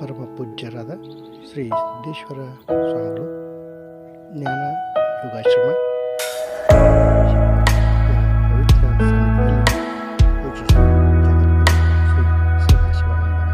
ಪರಮ ಪೂಜ್ಯರಾದ ಶ್ರೀ ಸಿದ್ದೇಶ್ವರ ಸ್ವಾಮಿಗಳು ಜ್ಞಾನ ಯೋಗಾಶ್ರಮ ಪವಿತ್ರ ಸನ್ನಿಧಿಯಲ್ಲಿ ಪೂಜಿಸುವ ಜಗದ್ಗುರು ಶ್ರೀ ಸದಾಶಿವಾನಂದ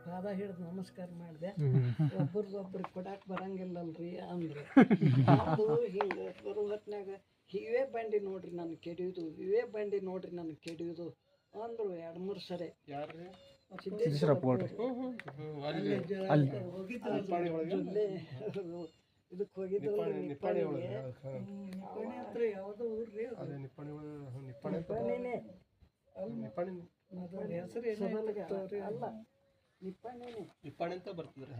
ಪಾದ ಹಿಡಿದು ನಮಸ್ಕಾರ ಮಾಡಿದೆ. ಒಬ್ರಿಗೊಬ್ರಿಗೆ ಕೊಡಾಕ್ ಬರಂಗಿಲ್ಲಲ್ರಿ ಅಂದ್ರೆ ಅದು ಹಿಂಗೆ ಬರೋ ಹೊತ್ನಾಗ ಇವೇ ಬಂಡಿ ನೋಡ್ರಿ ನನಗೆ ಕೆಡಿಯೋದು, ಇವೇ ಬಂಡಿ ನೋಡ್ರಿ ನನಗೆ ಕೆಡಿಯೋದು ಅಂದ್ರು 2-3 ಸರಿ. ಇದಕ್ಕೆ ಹೋಗಿದ್ದು ನಿಪ್ಪಾಣಿಗೆ ಹತ್ರ ಯಾವುದೋ ಊರ್ರಿ ನಿಪ್ಪಾಣಿನೇ ಹೆಸರು ಅಲ್ಲ ನಿಪ್ಪಾಣಿ ಅಂತ ಬರ್ತದ್ರಿ.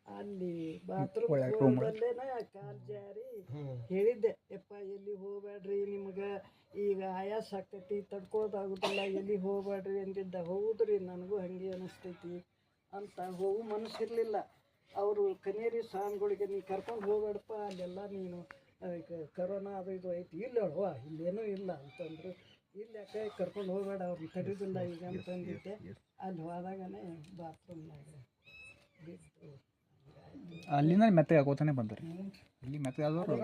ಅಲ್ಲಿ ಬಾತ್ರೂಮ್ದಲ್ಲೇನ ಕಾಲ್ ಜಾರಿ ಹೇಳಿದ್ದೆ, ಯಪ್ಪ ಎಲ್ಲಿ ಹೋಗ್ಬೇಡ್ರಿ, ನಿಮ್ಗೆ ಈಗ ಆಯಾಸ ಆಗ್ತೈತಿ, ತಡ್ಕೋದಾಗುದಿಲ್ಲ, ಎಲ್ಲಿ ಹೋಗ್ಬೇಡ್ರಿ ಅಂದಿದ್ದ. ಹೌದ್ರಿ ನನಗೂ ಹಂಗೆ ಅನಿಸ್ತೈತಿ ಅಂತ ಹೋಗು ಮನಸ್ಸಿರ್ಲಿಲ್ಲ. ಅವರು ಕನೇರಿ ಸ್ವಾಮಿಗಳಿಗೆ ನೀ ಕರ್ಕೊಂಡು ಹೋಗ್ಬೇಡಪ್ಪ, ಅಲ್ಲೆಲ್ಲ ನೀನು ಕರೋನಾ ಅದು ಇದು ಐತಿ, ಇಲ್ಲ ಹೇಳುವ ಇಲ್ಲೇನೂ ಇಲ್ಲ ಅಂತಂದ್ರು. ಇಲ್ಲ ಯಾಕೆ ಕರ್ಕೊಂಡು ಹೋಗ್ಬೇಡ, ಅವ್ರನ್ನ ತಡೆಯೋದಿಲ್ಲ ಈಗ ಅಂತಂದಿದ್ದೆ. ಅಲ್ಲಿ ಹೋದಾಗನೇ ಬಾತ್ರೂಮ್ನಾಗ ಬಿಟ್ಟು ಅಲ್ಲಿಂದ ಮೆತ್ತಗೆ ಹಾಕೋತಾನೆ ಬಂದ್ರಿ. ಇಲ್ಲಿ ಮೆತ್ತಗೆ ಆದವರು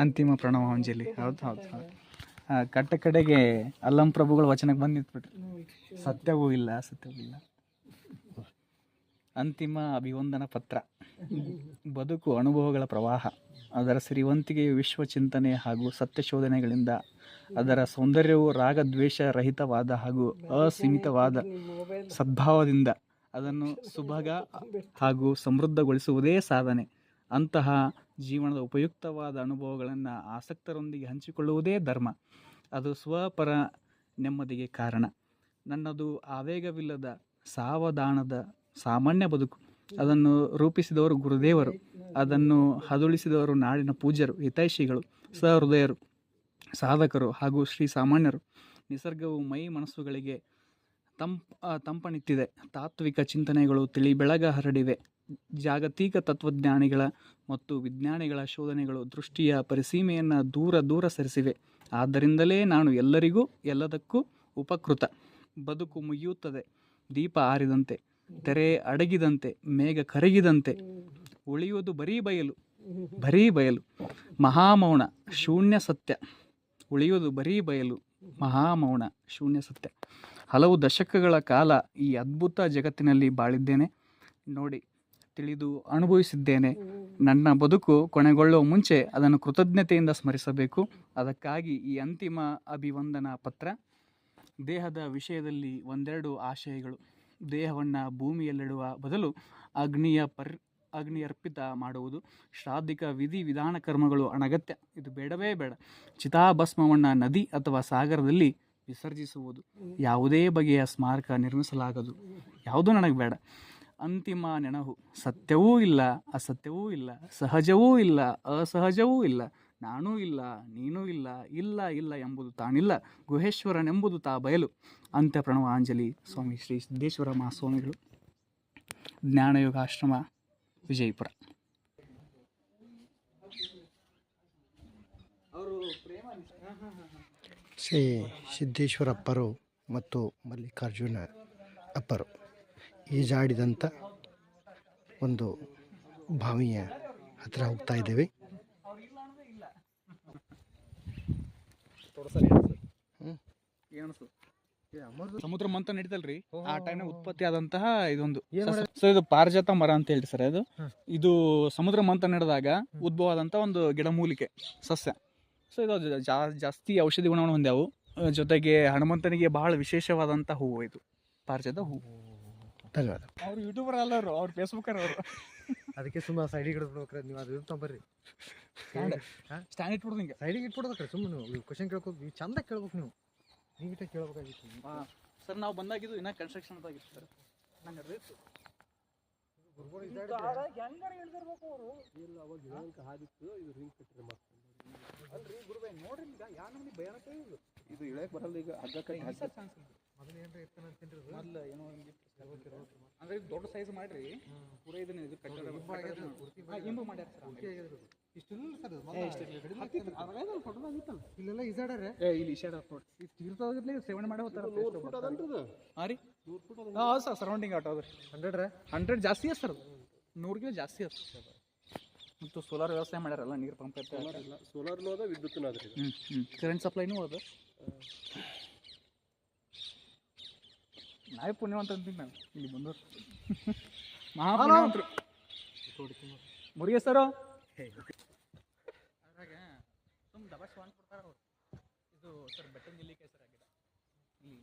ಅಂತಿಮ ಪ್ರಣವಾಂಜಲಿ. ಹೌದು ಹೌದು ಹೌದು. ಕಟ್ಟ ಕಡೆಗೆ ಅಲ್ಲಂ ಪ್ರಭುಗಳ ವಚನಕ್ಕೆ ಬಂದು ನಿಂತ್ಬಿಟ್ರಿ. ಸತ್ಯವೂ ಇಲ್ಲ, ಸತ್ಯವೂ ಇಲ್ಲ. ಅಂತಿಮ ಅಭಿವಂದನ ಪತ್ರ. ಬದುಕು ಅನುಭವಗಳ ಪ್ರವಾಹ. ಅದರ ಸಿರಿವಂತಿಕೆಯು ವಿಶ್ವಚಿಂತನೆ ಹಾಗೂ ಸತ್ಯಶೋಧನೆಗಳಿಂದ, ಅದರ ಸೌಂದರ್ಯವು ರಾಗದ್ವೇಷ ರಹಿತವಾದ ಹಾಗೂ ಅಸೀಮಿತವಾದ ಸದ್ಭಾವದಿಂದ ಅದನ್ನು ಸುಭಗ ಹಾಗೂ ಸಮೃದ್ಧಗೊಳಿಸುವುದೇ ಸಾಧನೆ. ಅಂತಹ ಜೀವನದ ಉಪಯುಕ್ತವಾದ ಅನುಭವಗಳನ್ನು ಆಸಕ್ತರೊಂದಿಗೆ ಹಂಚಿಕೊಳ್ಳುವುದೇ ಧರ್ಮ. ಅದು ಸ್ವಪರ ನೆಮ್ಮದಿಗೆ ಕಾರಣ. ನನ್ನದು ಆವೇಗವಿಲ್ಲದ ಸಾವಧಾನದ ಸಾಮಾನ್ಯ ಬದುಕು. ಅದನ್ನು ರೂಪಿಸಿದವರು ಗುರುದೇವರು, ಅದನ್ನು ಹದುಳಿಸಿದವರು ನಾಡಿನ ಪೂಜ್ಯರು, ಹಿತೈಷಿಗಳು, ಸಹೃದಯರು, ಸಾಧಕರು ಹಾಗೂ ಶ್ರೀ ಸಾಮಾನ್ಯರು. ನಿಸರ್ಗವು ಮೈ ಮನಸ್ಸುಗಳಿಗೆ ತಂಪನಿತ್ತಿದೆ. ತಾತ್ವಿಕ ಚಿಂತನೆಗಳು ತಿಳಿ ಬೆಳಗ ಹರಡಿವೆ. ಜಾಗತಿಕ ತತ್ವಜ್ಞಾನಿಗಳ ಮತ್ತು ವಿಜ್ಞಾನಿಗಳ ಶೋಧನೆಗಳು ದೃಷ್ಟಿಯ ಪರಿಸೀಮೆಯನ್ನು ದೂರ ಸರಿಸಿವೆ. ಆದ್ದರಿಂದಲೇ ನಾನು ಎಲ್ಲರಿಗೂ ಎಲ್ಲದಕ್ಕೂ ಉಪಕೃತ. ಬದುಕು ಮುಗಿಯುತ್ತದೆ, ದೀಪ ಆರಿದಂತೆ, ತೆರೆ ಅಡಗಿದಂತೆ, ಮೇಘ ಕರಗಿದಂತೆ. ಉಳಿಯುವುದು ಬರೀ ಬಯಲು, ಮಹಾಮೌನ, ಶೂನ್ಯ ಸತ್ಯ. ಉಳಿಯುವುದು ಬರೀ ಬಯಲು, ಮಹಾಮೌನ, ಶೂನ್ಯ ಸತ್ಯ. ಹಲವು ದಶಕಗಳ ಕಾಲ ಈ ಅದ್ಭುತ ಜಗತ್ತಿನಲ್ಲಿ ಬಾಳಿದ್ದೇನೆ, ನೋಡಿ, ತಿಳಿದು ಅನುಭವಿಸಿದ್ದೇನೆ. ನನ್ನ ಬದುಕು ಕೊನೆಗೊಳ್ಳುವ ಮುಂಚೆ ಅದನ್ನು ಕೃತಜ್ಞತೆಯಿಂದ ಸ್ಮರಿಸಬೇಕು. ಅದಕ್ಕಾಗಿ ಈ ಅಂತಿಮ ಅಭಿವಂದನಾ ಪತ್ರ. ದೇಹದ ವಿಷಯದಲ್ಲಿ ಒಂದೆರಡು ಆಶಯಗಳು. ದೇಹವನ್ನು ಭೂಮಿಯಲ್ಲಿಡುವ ಬದಲು ಅಗ್ನಿಯರ್ಪಿತ ಮಾಡುವುದು. ಶ್ರಾದ್ದಿಕ ವಿಧಿ ವಿಧಾನ ಕರ್ಮಗಳು ಅನಗತ್ಯ, ಇದು ಬೇಡವೇ ಬೇಡ. ಚಿತಾಭಸ್ಮವನ್ನು ನದಿ ಅಥವಾ ಸಾಗರದಲ್ಲಿ ವಿಸರ್ಜಿಸುವುದು. ಯಾವುದೇ ಬಗೆಯ ಸ್ಮಾರಕ ನಿರ್ಮಿಸಲಾಗದು, ಯಾವುದೂ ನನಗೆ ಬೇಡ. ಅಂತಿಮ ನೆನಹು. ಸತ್ಯವೂ ಇಲ್ಲ, ಅಸತ್ಯವೂ ಇಲ್ಲ, ಸಹಜವೂ ಇಲ್ಲ, ಅಸಹಜವೂ ಇಲ್ಲ, ನಾನೂ ಇಲ್ಲ, ನೀನೂ ಇಲ್ಲ, ಇಲ್ಲ ಎಂಬುದು ತಾನಿಲ್ಲ, ಗುಹೇಶ್ವರನೆಂಬುದು ತಾ ಬಯಲು. ಅಂತ್ಯ ಪ್ರಣವಾಂಜಲಿ. ಸ್ವಾಮಿ ಶ್ರೀ ಸಿದ್ದೇಶ್ವರ ಮಹಾಸ್ವಾಮಿಗಳು, ಜ್ಞಾನಯೋಗಾಶ್ರಮ, ವಿಜಯಪುರ. ಶ್ರೀ ಸಿದ್ದೇಶ್ವರ ಅಪ್ಪರು ಮತ್ತು ಮಲ್ಲಿಕಾರ್ಜುನ ಅಪ್ಪರು ಈಜಾಡಿದಂಥ ಒಂದು ಬಾವಿಯ ಹತ್ತಿರ ಹೋಗ್ತಾ ಇದ್ದೇವೆ. ಸಮುದ್ರ ಮಂಥ ನಡೀತಲ್ರಿ, ಆ ಟೈಮ್ ಉತ್ಪತ್ತಿ ಆದಂತಹ ಇದೊಂದು. ಸೊ ಇದು ಪಾರಿಜಾತ ಮರ ಅಂತ ಹೇಳಿ ಸರ್. ಇದು ಸಮುದ್ರ ಮಂಥ ನಡೆದಾಗ ಉದ್ಭವ ಆದಂತ ಒಂದು ಗಿಡಮೂಲಿಕೆ ಸಸ್ಯ. ಸೊ ಇದು ಜಾಸ್ತಿ ಔಷಧಿ ಗುಣವನ್ನು ಹೊಂದ್ಯಾವು. ಜೊತೆಗೆ ಹನುಮಂತನಿಗೆ ಬಹಳ ವಿಶೇಷವಾದಂತ ಹೂವು ಇದು, ಪಾರಿಜಾತ ಹೂವು. ಧನ್ಯವಾದ. ಅವ್ರು ಯೂಟ್ಯೂಬರ್ ಅಲ್ಲ, ಅವ್ರು ಫೇಸ್ಬುಕ್ಕರ್ ಅವರು. ಅದಕ್ಕೆ ಸುಮ್ಮನೆ ಸೈಡಿಗೆ ಇಡ್ಬೇಕ್ರೆ ನೀವು. ಅದು ತೊಂಬರ್ರಿ, ಸ್ಟ್ಯಾಂಡ್ ಇಟ್ಬಿಡ್ದು ಹಿಂಗೆ ಸೈಡಿಗೆ ಇಟ್ಬಿಡ್ಬೇಕ್ರೆ. ಸುಮ್ಮನೆ ನೀವು ಕ್ವಶನ್ ಕೇಳ್ಬೇಕು, ನೀವು ಚಂದ ಕೇಳ್ಬೇಕು. ನೀವು ನೀಟಾಗಿ ಕೇಳ್ಬೇಕಾಗಿತ್ತು. ಸರ್ ನಾವು ಬಂದಾಗಿದ್ದು ಇನ್ನೂ ಕನ್ಸ್ಟ್ರಕ್ಷನ್ ಆಗಿತ್ತು ಸರ್. ನಾನು ನಡೆದಿತ್ತು ಅಲ್ರಿ ಗುರುಬೇ, ನೋಡ್ರಿ ಈಗ ಯಾವ ನಮ್ಗೆ ಭಯಾನಕ ಇದು ಇಳಕ್ ಬರಲ್ಲ. ಈಗ ಹಗ್ಗ ಕಟ್ಟಿ ಮೊದಲು ಏನ್ರ ಇರ್ತಾನೆ ಅಂತೀನಿ. ಮೊದಲು ಏನೋ ಅಂದ್ರೆ ದೊಡ್ಡ ಸೈಜ್ ಮಾಡ್ರಿ, ಪೂರ ಇದನ್ನ ಇದು ಕಟ್ಟಡ ಇಂಬು ಮಾಡ್ಯಾರ ಸರ್. ಇಷ್ಟಿಲ್ಲ ಸರ್, ಇಲ್ಲೆಲ್ಲ ಈಸಾಡ್ರೆ ಇಲ್ಲಿ ಈಶಾಡ ಈ ತೀರ್ಥದಲ್ಲಿ ಸೇವನೆ ಮಾಡಿ ಹೋಗ್ತಾರೆ. ಹಾಂ ರೀ, ಹೌದು ಸರ್, ಸರೌಂಡಿಂಗ್ ಆಟೋ ಅದ್ರಿ. 100 ಜಾಸ್ತಿ ಅದ ಸರ್, 100 ಜಾಸ್ತಿ ಅದ. ಮತ್ತು ಸೋಲಾರ್ ವ್ಯವಸ್ಥೆ ಮಾಡ್ಯಾರಲ್ಲ, ನೀರು ಪಂಪ್ ಸೋಲಾರ್ನೂ ಅದ, ವಿದ್ಯುತ್ನೂ ಅದ. ಕರೆಂಟ್ ಸಪ್ಲೈನೂ ಅದ. ನಾವೇ ಪುಣ್ಯವಂತ ಅಂತೀನಿ ನಾನು ಇಲ್ಲಿ ಬಂದವರು. ಮಹಾಪುಣ್ಯವಂತರು ಮುರಿಯೇಸರು. ಅದ್ರಾಗ ತುಂಬ ದಬಾಶ್ ಮಾಡ್ಕೊಡ್ತಾರೆ ಅವರು. ಇದು ಸರ್ ಬೆಟ್ಟದ ನೆಲ್ಲಿಕಾಯಿ ಸರ್ ಆಗಿದೆ ಇಲ್ಲಿ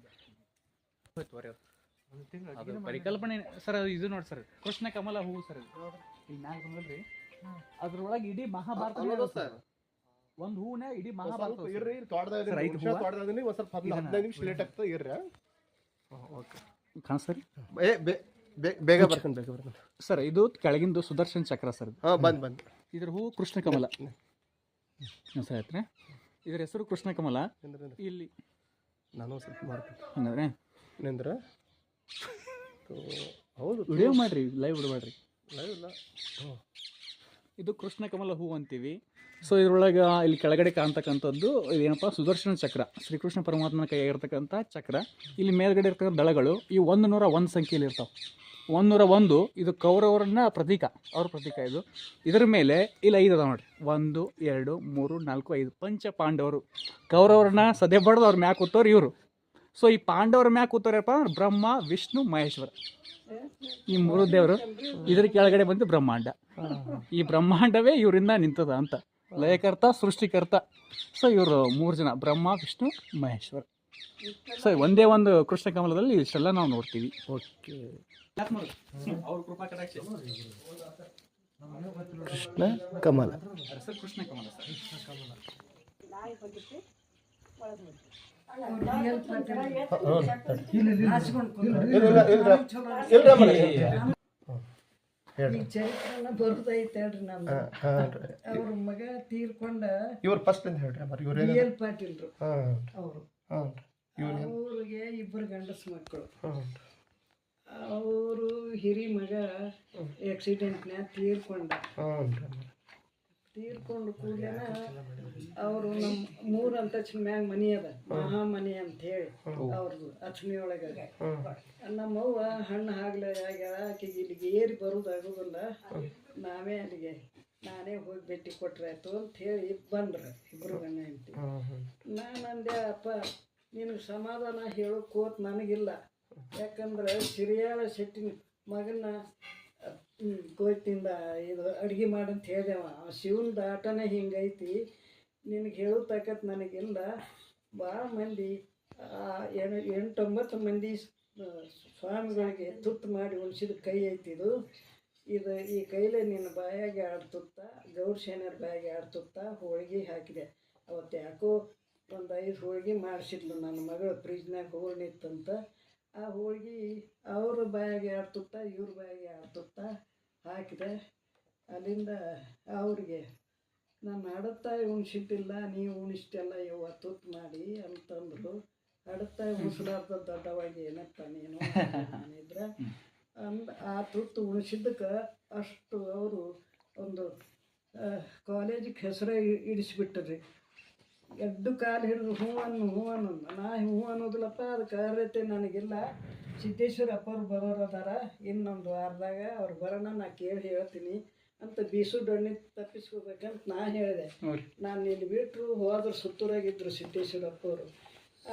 ಅದು ಪರಿಕಲ್ಪನೆ ಸರ್. ಅದು ಇದು ನೋಡಿ ಸರ್, ಕೃಷ್ಣ ಕಮಲ ಹೂವು ಸರ್. ಇಲ್ಲಿ ಮ್ಯಾಗ ಬಂದಲ್ರಿ, ಅದ್ರೊಳಗೆ ಇಡೀ ಮಹಾಭಾರತ ಸರ್. ಒಂದು ಹೂವಿನ ಇಡೀ ಮಹಾಭಾರತ. ಸರ್ ಬೇಗ ಬರ್ತಾನೆ ಸರ್. ಇದು ಕೆಳಗಿಂದು ಸುದರ್ಶನ್ ಚಕ್ರ ಸರ್. ಬಂದ್ ಇದ್ರ ಹೂ ಕೃಷ್ಣ ಕಮಲ ಸರ್ ಆಯ್ತ್ರಿ. ಇದ್ರ ಹೆಸರು ಕೃಷ್ಣ ಕಮಲ. ಇಲ್ಲಿ ನಾನು ಸ್ವಲ್ಪ ಮಾಡ್ತೀನಿ ಹಂಗಂದ್ರೆ ಏನಂದ್ರೆ ಹೌದು, ವಿಡಿಯೋ ಮಾಡ್ರಿ, ಲೈವ್ ಬಿಡಬೇಡ್ರಿ. ಲೈವ್ ಇಲ್ಲ. ಇದು ಕೃಷ್ಣ ಕಮಲ ಹೂ ಅಂತೀವಿ. ಸೊ ಇದ್ರೊಳಗೆ ಇಲ್ಲಿ ಕೆಳಗಡೆ ಕಾಣ್ತಕ್ಕಂಥದ್ದು ಇದೇನಪ್ಪ, ಸುದರ್ಶನ ಚಕ್ರ, ಶ್ರೀಕೃಷ್ಣ ಪರಮಾತ್ಮನ ಕೈಯಾಗಿರ್ತಕ್ಕಂಥ ಚಕ್ರ. ಇಲ್ಲಿ ಮೇಲ್ಗಡೆ ಇರ್ತಕ್ಕಂಥ ದಳಗಳು ಈ 101 ಸಂಖ್ಯೆಯಲ್ಲಿ ಇರ್ತಾವೆ. 101 ಇದು ಕೌರವರನ್ನ ಪ್ರತೀಕ, ಅವ್ರ ಪ್ರತೀಕ ಇದು. ಇದರ ಮೇಲೆ ಇಲ್ಲಿ 5 ಅದಾವ ನೋಡ್ರಿ, 1 2 3 4 5 ಪಂಚ ಪಾಂಡವರು. ಕೌರವರನ್ನ ಸದೆ ಬಡ್ದು ಅವ್ರ ಮ್ಯಾಕ್ ಕೂತವ್ರು ಇವರು. ಸೊ ಈ ಪಾಂಡವರ ಮ್ಯಾಕ್ ಕೂತವ್ರಪ್ಪ ಅಂದ್ರೆ ಬ್ರಹ್ಮ, ವಿಷ್ಣು, ಮಹೇಶ್ವರ, ಈ 3 ದೇವರು. ಇದ್ರ ಕೆಳಗಡೆ ಬಂದು ಬ್ರಹ್ಮಾಂಡ. ಈ ಬ್ರಹ್ಮಾಂಡವೇ ಇವರಿಂದ ನಿಂತದ ಅಂತ. ಲಯಕರ್ತ, ಸೃಷ್ಟಿಕರ್ತ. ಸೊ ಇವರು 3 ಜನ, ಬ್ರಹ್ಮ, ವಿಷ್ಣು, ಮಹೇಶ್ವರ. ಸೊ ಒಂದೇ ಒಂದು ಕೃಷ್ಣ ಕಮಲದಲ್ಲಿ ಇಷ್ಟೆಲ್ಲ ನಾವು ನೋಡ್ತೀವಿ. ಓಕೆ. ಕೃಷ್ಣ ಕಮಲ. ಕೃಷ್ಣ ಕಮಲ ಈ ಚರಿತ್ರನ ಬರುದೈತೆ ಹೇಳ್ರಿ ನಂದು. ಅವ್ರ ಮಗ ತೀರ್ಕೊಂಡ ಇವ್ರು ಫಸ್ಟ್ ಅಂತ ಹೇಳ್ರಿ ಅಮ್ಮ. ಇವ್ರು ಬಿ ಎಲ್ ಪಾಟೀಲ್ರು ಅವರು. ಅವ್ರಿಗೆ 2 ಗಂಡಸ ಮಕ್ಕಳು. ಅವರು ಹಿರಿ ಮಗ ಆಕ್ಸಿಡೆಂಟ್ನ್ಯಾಗ ತೀರ್ಕೊಂಡು ಕೂಡಲೇ ಅವರು ನಮ್ಮ 3 ಅಂತಸ್ತಿನ ಮ್ಯಾಗ ಮನೆ ಅದ, ಮಹಾಮನೆ ಅಂತ ಹೇಳಿ ಅವ್ರದ್ದು ಅಚ್ಚಮಿ ಒಳಗೆ. ನಮ್ಮವ್ವ ಹಣ್ಣು ಆಗ್ಯಾಳ, ಆಕೆಗೆ ಇಲ್ಲಿಗೆ ಏರಿ ಬರೋದಾಗೋದಿಲ್ಲ, ನಾನೇ ಹೋಗಿ ಭೇಟಿ ಕೊಟ್ರಾಯ್ತು ಅಂತ ಹೇಳಿ ಬಂದ್ರು 2 ಗಂಡ ಹೆಂಡತಿ. ನಾನಂದೆ, ಅಪ್ಪ ನಿನಗೆ ಸಮಾಧಾನ ಹೇಳೋಕೋತ್ ನನಗಿಲ್ಲ, ಯಾಕಂದ್ರೆ ಸಿರಿಯಾಳ ಶೆಟ್ಟಿನ ಮಗನ ಕೋತಿಂದ ಇದು ಅಡುಗೆ ಮಾಡಂತ ಹೇಳ್ದೇವ. ಶಿವನ ಆಟನೇ ಹಿಂಗೈತಿ, ನಿನಗೆ ಹೇಳೋ ತಾಕತ್ ನನಗಿಲ್ಲ. ಭಾಳ ಮಂದಿ 8-9 ಮಂದಿ ಸ್ವಾಮಿಗಳಿಗೆ ತುತ್ತು ಮಾಡಿ ಉಣಿಸಿದ ಕೈ ಐತಿದು. ಈ ಕೈಲೇ ನಿನ್ನ ಬಾಯಾಗೆ ಆಡ್ತುತ್ತ, ಗೌಡ್ಸೇನರ ಬಾಯಾಗೆ ಆಡ್ತುತ್ತ ಹೋಳಿಗೆ ಹಾಕಿದೆ. ಅವತ್ತು ಯಾಕೋ ಒಂದು 5 ಹೋಳಿಗೆ ಮಾಡಿಸಿದ್ಲು ನನ್ನ ಮಗಳು, ಫ್ರಿಜ್ನಾಗ ಹೋಳಿತ್ತಂತ. ಆ ಹೋಳಿಗೆ ಅವ್ರ ಬಾಯಾಗೆ ಆಡ್ತುತ್ತ, ಇವ್ರ ಬಾಯಾಗೆ ಆಡ್ತುತ್ತ ಹಾಕಿದೆ. ಅಲ್ಲಿಂದ ಅವ್ರಿಗೆ ನಾನು ಅಡತಾಯಿ ಉಣಿಸಿದ್ದಿಲ್ಲ, ನೀವು ಉಣಿಸ್ತಿಲ್ಲ ಇವ ತುತ್ತು ಮಾಡಿ ಅಂತಂದ್ರು. ಅಡತಾಯಿ ಉಣಿಸ್ಲಾರ್ದ ದೊಡ್ಡವಾಗಿ ಏನಪ್ಪ ನೀನು ನಾನಿದ್ರೆ ಆ ತುತ್ತು ಉಣಿಸಿದ್ದಕ್ಕೆ ಅಷ್ಟು ಅವರು ಒಂದು ಕಾಲೇಜಿಗೆ ಹೆಸರೇ ಇಡಿಸ್ಬಿಟ್ರಿ. 2 ಕಾಲು ಹಿಡಿದು ಹ್ಞೂ ಅನ್ನು ನಾ ಹ್ಞೂ ಅನ್ನೋದಿಲ್ಲಪ್ಪ, ಅದಕ್ಕೆ ಅರ್ಹತೆ ನನಗಿಲ್ಲ. ಸಿದ್ದೇಶ್ವರ ಅಪ್ಪವ್ರು ಬರೋರು ಅದಾರ, ಇನ್ನೊಂದು ವಾರದಾಗ ಅವ್ರು ಬರೋಣ, ನಾ ಕೇಳಿ ಹೇಳ್ತೀನಿ ಅಂತ ಬೀಸು ಡೊಣ್ಣಿ ತಪ್ಪಿಸ್ಕೋಬೇಕಂತ ನಾ ಹೇಳಿದೆ. ನಾನು ಇಲ್ಲಿ ಬಿಟ್ಟರು ಹೋದ್ರು ಸುತ್ತೂರಾಗಿದ್ದರು ಸಿದ್ದೇಶ್ವರಪ್ಪವರು.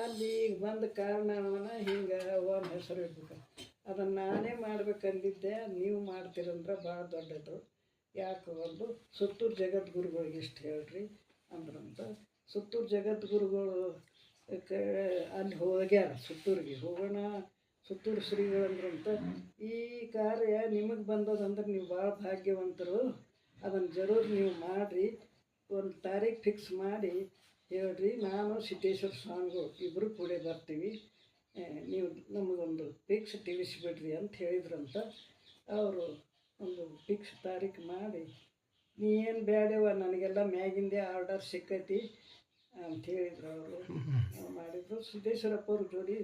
ಅಲ್ಲಿ ಬಂದ ಕಾರಣವನ್ನ ಹಿಂಗೆ ಅವನ ಹೆಸರು ಇಡ್ಬೇಕು, ಅದನ್ನು ನಾನೇ ಮಾಡ್ಬೇಕಂದಿದ್ದೆ, ನೀವು ಮಾಡ್ತೀರಂದ್ರೆ ಭಾಳ ದೊಡ್ಡದು. ಯಾಕೆ ಒಂದು ಸುತ್ತೂರು ಜಗದ್ಗುರುಗಳಿಗೆ ಇಷ್ಟು ಹೇಳ್ರಿ ಅಂದ್ರಂತ. ಸುತ್ತೂರು ಜಗದ್ಗುರುಗಳು ಅಲ್ಲಿ ಹೋಗ್ಯಾರ, ಸುತ್ತೂರಿಗೆ ಹೋಗೋಣ, ಸುತ್ತೂರು ಶ್ರೀಗಳಂದ್ರಂತ. ಈ ಕಾರ್ಯ ನಿಮಗೆ ಬಂದದಂದ್ರೆ ನೀವು ಭಾಳ ಭಾಗ್ಯವಂತರು, ಅದನ್ನು ಜರೂರು ನೀವು ಮಾಡಿರಿ, ಒಂದು ತಾರೀಖು ಫಿಕ್ಸ್ ಮಾಡಿ ಹೇಳ್ರಿ, ನಾನು ಸಿದ್ದೇಶ್ವರ ಸ್ವಾಮಿಗಳು ಇಬ್ಬರು ಕೂಡ ಬರ್ತೀವಿ, ನೀವು ನಮಗೊಂದು ಫಿಕ್ಸ್ ತಿಳಿಸಿಬಿಡ್ರಿ ಅಂತ ಹೇಳಿದ್ರಂತ. ಅವರು ಒಂದು ಫಿಕ್ಸ್ ತಾರೀಕು ಮಾಡಿ, ನೀ ಏನು ಬೇಡವ ನನಗೆಲ್ಲ ಮ್ಯಾಗಿಂದೇ ಆರ್ಡರ್ ಸಿಕ್ಕೈತಿ ಅಂತ ಹೇಳಿದ್ರು. ಅವರು ಮಾಡಿದ್ರು. ಸಿದ್ದೇಶ್ವರಪ್ಪವ್ರ ಜೋಡಿ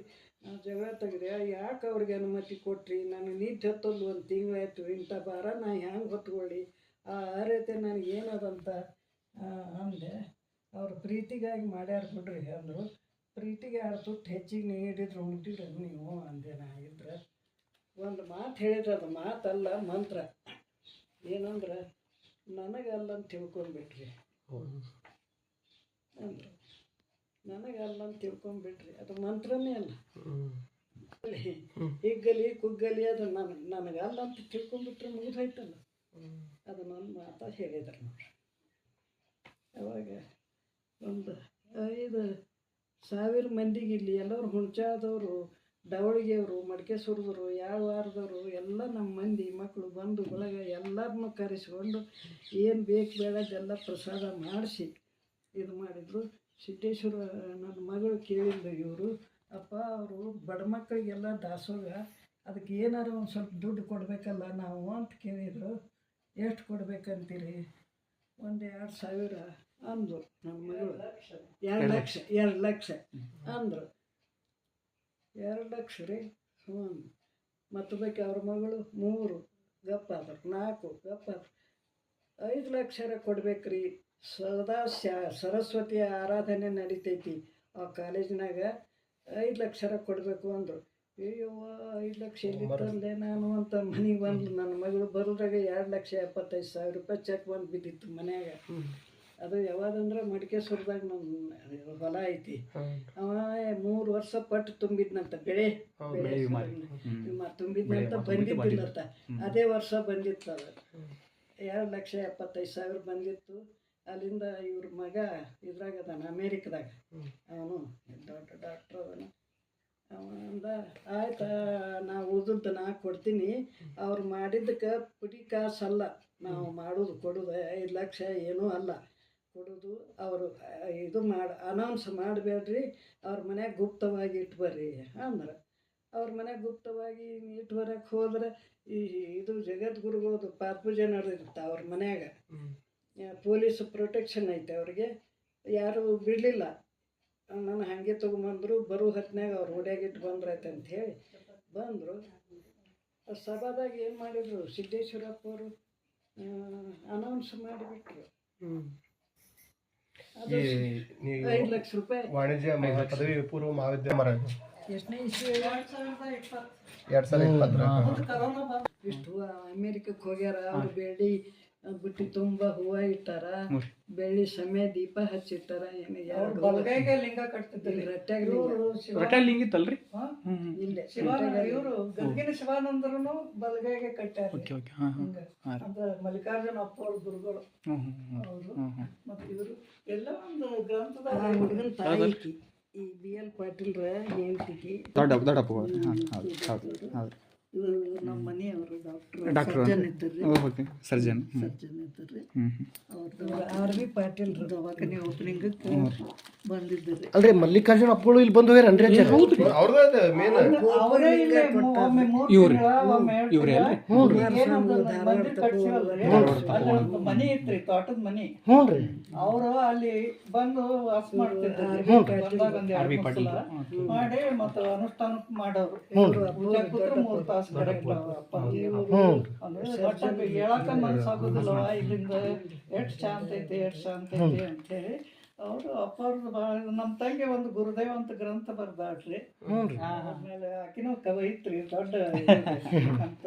ಜಗಳ ತೆಗೆದೆ. ಯಾಕೆ ಅವ್ರಿಗೆ ಅನುಮತಿ ಕೊಟ್ರಿ, ನನಗೆ ನಿದ್ದೆ ಹತ್ತೊಂದು 1 ತಿಂಗಳಾಯ್ತು, ಇಂಥ ಭಾರ ನಾ ಹ್ಯಾಂಗೆ ಹೊತ್ಕೊಳ್ಳಿ, ಆ ಅರ್ಹತೆ ನನಗೇನದಂತ ಅಂದೆ. ಅವ್ರು ಪ್ರೀತಿಗಾಗಿ ಮಾಡ್ಯಾರ ಬಿಡ್ರಿ ಅಂದರು. ಪ್ರೀತಿಗೆ 2 ತುತ್ತು ಹೆಚ್ಚಿಗೆ ನೀಡಿದ್ರು ಉಂಟಿದ್ರು ನೀವು ಅಂದೆ. ನಾ ಇದ್ರೆ ಒಂದು ಮಾತು ಹೇಳಿದ್ರೆ ಅದು ಮಾತಲ್ಲ, ಮಂತ್ರ. ಏನಂದ್ರೆ ನನಗಲ್ಲ ಅಂತ ತಿಳ್ಕೊಂಬಿಟ್ರಿ ಅಂದರು. ನನಗಲ್ಲ ಅಂತ ತಿಳ್ಕೊಂಬಿಟ್ರಿ, ಅದು ಮಂತ್ರನೇ ಅಲ್ಲ. ಹಿಗ್ಗಲಿ ಕುಗ್ಗಲಿ ಅದು ನನಗಲ್ಲ ಅಂತ ತಿಳ್ಕೊಂಬಿಟ್ರೆ ಮುಗಿದೋಯ್ತಲ್ಲ. ಅದು ನನ್ನ ಮಾತ ಹೇಳಿದ್ರು ನೋಡ್ರಿ. ಅವಾಗ ಒಂದು 5,000 ಮಂದಿಗೆ ಇಲ್ಲಿ ಎಲ್ಲರೂ ಹುಣ್ಚಾದವರು, ಡವಳಿಗೆಯವರು, ಮಡಿಕೇಶ್ವರದವರು, ಯಾವಾರದವರು ಎಲ್ಲ ನಮ್ಮ ಮಂದಿ ಮಕ್ಕಳು ಬಂದು ಒಳಗೆ ಎಲ್ಲರನ್ನೂ ಕರೆಸ್ಕೊಂಡು ಏನು ಬೇಕು ಬೇಡದೆಲ್ಲ ಪ್ರಸಾದ ಮಾಡಿಸಿ ಇದು ಮಾಡಿದರು. ಸಿದ್ದೇಶ್ವರ ನನ್ನ ಮಗಳು ಕೇಳಿದ್ದು, ಇವರು ಅಪ್ಪ ಅವರು ಬಡ ಮಕ್ಕಳಿಗೆಲ್ಲ ದಾಸೋಗ, ಅದಕ್ಕೆ ಏನಾರು ಒಂದು ಸ್ವಲ್ಪ ದುಡ್ಡು ಕೊಡಬೇಕಲ್ಲ ನಾವು ಅಂತ ಕೇಳಿದರು. ಎಷ್ಟು ಕೊಡ್ಬೇಕಂತೀರಿ? 1,000-2,000 ಅಂದರು ನನ್ನ ಮಗಳು. 2 ಲಕ್ಷ ಅಂದರು. 2 ಲಕ್ಷ ರೀ. ಹ್ಞೂ. ಮತ್ತೊಬ್ಬಕ್ಕೆ ಅವ್ರ ಮಗಳು 3 ಗಪ್ಪ ಆದ್ರು, 4 ಗಪ್ಪ ಆದ್ರು. 5 ಲಕ್ಷ ಕೊಡ್ಬೇಕ್ರಿ, ಸದಾ ಸರಸ್ವತಿಯ ಆರಾಧನೆ ನಡೀತೈತಿ ಆ ಕಾಲೇಜಿನಾಗ, 5 ಲಕ್ಷ ಕೊಡಬೇಕು ಅಂದರು. ಅಯ್ಯವ್ವ 5 ಲಕ್ಷ ಎಲ್ಲಿ ತಂದೆ ನಾನು ಅಂತ ಮನೆಗೆ ಬಂದು ನನ್ನ ಮಗಳು ಬರೋದ್ರಾಗ 2,75,000 ರೂಪಾಯಿ ಚೆಕ್ ಬಂದು ಬಿದ್ದಿತ್ತು ಮನ್ಯಾಗ. ಅದು ಯಾವಾಗಂದ್ರೆ ಮಡಿಕೇಶ್ವರದಾಗ ನಮ್ಮ ಹೊಲ ಐತಿ. ಅವ 3 ವರ್ಷ ಪಟ್ಟು ತುಂಬಿದ್ನಂತ, ಬೆಳೆ ತುಂಬಿದ್ನಂತ, ಬಂದಿದ್ದಿಲ್ಲಂತ. ಅದೇ ವರ್ಷ ಬಂದಿತ್ತು ಅದು. 2,75,000 ಬಂದಿತ್ತು. ಅಲ್ಲಿಂದ ಇವ್ರ ಮಗ ಇದ್ರಾಗ ಅದಾನ, ಅಮೇರಿಕದಾಗ. ಅವನು ದೊಡ್ಡ ಡಾಕ್ಟ್ರ್ ಅದನ. ಅವಂದ ಆಯ್ತು ನಾ ಉಳ್ದದ್ದು ನಾ ಕೊಡ್ತೀನಿ, ಅವ್ರು ಮಾಡಿದ್ದಕ್ಕೆ ಪುಡಿ ಕಾಸಲ್ಲ ನಾವು ಮಾಡೋದು, ಕೊಡೋದು 5 ಲಕ್ಷ ಏನೂ ಅಲ್ಲ ಕೊಡೋದು. ಅವರು ಇದು ಅನೌನ್ಸ್ ಮಾಡಬೇಡ್ರಿ, ಅವ್ರ ಮನ್ಯಾಗ ಗುಪ್ತವಾಗಿ ಇಟ್ಬರ್ರಿ ಅಂದ್ರೆ. ಅವ್ರ ಮನ್ಯಾಗ ಗುಪ್ತವಾಗಿ ಇಟ್ಟು ಬರಕ್ಕೆ ಹೋದ್ರೆ ಇದು ಜಗದ್ಗುರುಗಳದು ಪಾಪೂಜೆ ನಡೆದಿರುತ್ತೆ ಅವ್ರ ಮನ್ಯಾಗ. ಪೊಲೀಸ್ ಪ್ರೊಟೆಕ್ಷನ್ ಐತೆ ಅವ್ರಿಗೆ, ಯಾರು ಬಿಡಲಿಲ್ಲ. ನಾನು ಹಾಗೆ ತೊಗೊಂಬಂದರು. ಬರೋ ಹೊತ್ನಾಗ ಅವ್ರು ಓಡ್ಯಾಗಿಟ್ಟು ಬಂದ್ರೈತೆ ಅಂಥೇಳಿ ಬಂದರು. ಸಭಾದಾಗ ಏನು ಮಾಡಿದರು, ಸಿದ್ದೇಶ್ವರಪ್ಪ ಅವರು ಅನೌನ್ಸ್ ಮಾಡಿಬಿಟ್ರು. ಅದು 5 ಲಕ್ಷ ರೂಪಾಯಿ. ವಾಣಿಜ್ಯ ಪದವಿ ಪೂರ್ವ ಮಹಾವಿದ್ಯಾಲಯ ಎಷ್ಟನೇ ಇಸ್ವಿ? 2020. 2020 ಕರೋನಾ ಬಂದು ಇಷ್ಟು ಅಮೇರಿಕಕ್ಕೆ ಹೋಗ್ಯಾರ. ಅವ್ರು ಬೆಳ್ಳಿ ಬುಟ್ಟಿ ತುಂಬ ಹೂವು ಇಟ್ಟಾರ, ಬೆಳ್ಳಿ ಸಮಯ ದೀಪ ಹಚ್ಚಿಟ್ಟಾರ. ಏನು ಎರಡು ಬಲಗೈಗೆ ಲಿಂಗ ಕಟ್ತಿದ್ದಿಲ್ಲ, ರೊಟ್ಯಾಲ್ ಹಿಂಗಿತ್ತಲ್ರಿ? ಇಲ್ಲೇ ಇವರು ಗರ್ಗಿನ ಶಿವಾನಂದರನು ಬಲಗೈಗೆ ಕಟ್ಟಾರ. ಅದು ಮಲ್ಲಿಕಾರ್ಜುನ ಅಪ್ಪ ಅವ್ರ ಗುರುಗಳು ಅವರು. ಮತ್ತು ಇವರು ಎಲ್ಲ ಒಂದು ಗ್ರಂಥದ ಹುಡುಗನ ತಾಯಿ ಈ BL ಪಾಟೀಲ್ರ ಹೆಂಡತಿಗೆ. ಇವರು ನಮ್ಮ ಮನೆಯವರು ಡಾಕ್ಟರ್ ಸರ್ಜನ್ ಇದ್ದರು. ಸರ್ಜನ್ ಇದ್ದರು. ಅವ್ರದ್ದು RV ಪಾಟೀಲ್ರ ದವಾಖಾನೆ ಓಪನಿಂಗಕ್ಕೆ ಬಂದಿದ್ದರು. ಅಲ್ರಿ ಮಲ್ಲಿಕಾರ್ಜುನ ಅಪ್ಪಗಳು ಇಲ್ಲಿ ಬಂದು ಹೋಗ್ಯಾರನ್ರಿ ಅಜ್ಜ? ಅವ್ರದ್ದು ಮೇನ್ ಅವರೇ ಇಲ್ಲೇ ಒಮ್ಮೆ 3 ತಿಂಗಳ ಒಮ್ಮೆ ಮನೆ ಇತ್ರಿ, ತೋಟದ ಮನೆ. ಹ್ಞೂ ರೀ. ಅವರು ಅಲ್ಲಿ ಬಂದು ವಾಸ ಮಾಡ್ತಿದ್ದಾರೆ. ಮಾಡಿ ಮತ್ತು ಅನುಷ್ಠಾನ ಮಾಡೋರು. ಪೂಜೆ ಕೂತ್ರು 3 ತಾಸು ಕರೆಕ್ಟ್. ಅಂದ್ರೆ ಹೇಳಕ್ಕ ಮನಸ್ಸಾಗೋದಿಲ್ಲವ ಇಲ್ಲಿಂದ ಎಷ್ಟು ಶಾಂತ ಐತಿ ಅಂತೇಳಿ. ಅವರು ಅಪ್ಪ ಅವ್ರದ್ದು ಭಾಳ. ನಮ್ಮ ತಂಗಿ ಒಂದು ಗುರುದೇವ ಅಂತ ಗ್ರಂಥ ಬರ್ದಾಡ್ರಿ. ಆಮೇಲೆ ಆಕಿನೂ ಕವಯಿತ್ರಿ, ದೊಡ್ಡ ಅಂತ.